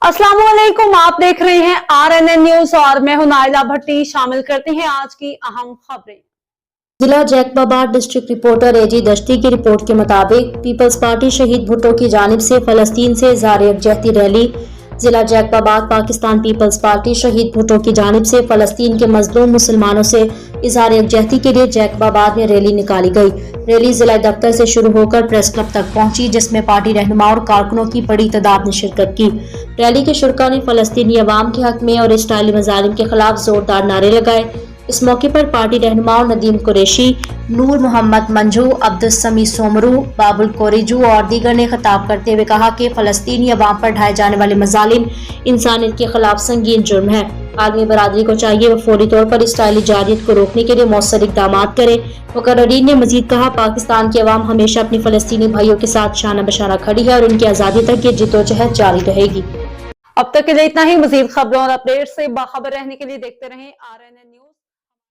अस्सलाम वालेकुम, आप देख रहे हैं RNN न्यूज और मैं हूं नाइला भट्टी। शामिल करते हैं आज की अहम खबरें। जिला जैकबाबाद डिस्ट्रिक्ट रिपोर्टर एजी दश्ती की रिपोर्ट के मुताबिक पीपल्स पार्टी शहीद भुट्टो की जानिब से फलस्तीन से इज़हार यकजहती रैली। जिला जैकबाबाद पाकिस्तान पीपल्स पार्टी शहीद भुट्टो की जानिब से फलस्तीन के मजलूम मुसलमानों से इज़हार यकजहती के लिए जैकबाबाद में रैली निकाली गई। रैली जिला दफ्तर से शुरू होकर प्रेस क्लब तक पहुंची, जिसमें पार्टी रहनुमा और कारकुनों की बड़ी तादाद ने शिरकत की। रैली के शुरका ने फलस्तीनी अवाम के हक में और इसराइली मजालिम के खिलाफ जोरदार नारे लगाए। इस मौके पर पार्टी रहनुमाओं नदीम कुरैशी, नूर मोहम्मद मंजू, अब्दुल समी सोमरू, बाबुल कोरिजू और दीगर ने खिताब करते हुए कहा कि फलस्तीनी अवाम पर ढाए जाने वाले मजालिम इंसानियत के खिलाफ संगीन जुर्म है। आलमी बरादरी को चाहिए वो फौरी तौर पर इसराइली जारियत को रोकने के लिए मौसर इक़दाम करे। मुकर्रीन ने मजीद कहा, पाकिस्तान की अवाम हमेशा अपनी फलस्तीनी भाइयों के साथ शाना बशाना खड़ी है और उनकी आज़ादी तक ये जिद्दोजहद जारी रहेगी। अब तक के लिए इतना ही। मजीद खबरों और अपडेट से बाखबर रहने के लिए देखते रहें RNN न्यूज।